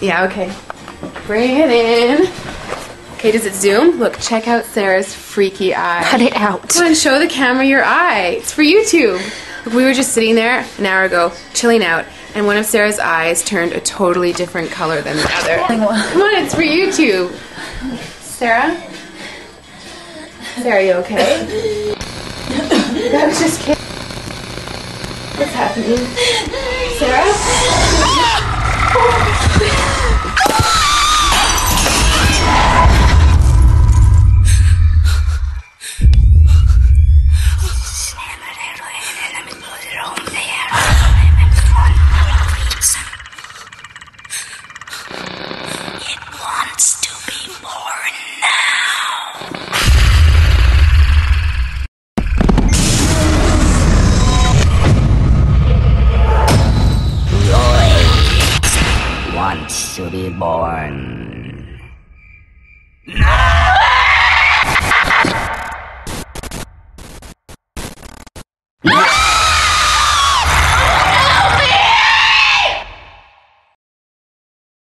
Yeah, okay. Bring it in. Okay, does it zoom? Look, check out Sarah's freaky eye. Cut it out. Come on, show the camera your eye. It's for YouTube. Look, we were just sitting there an hour ago, chilling out, and one of Sarah's eyes turned a totally different color than the other. Come on, it's for YouTube. Sarah? Sarah, you okay? That was just kidding. What's happening? Sarah? Wants to be born.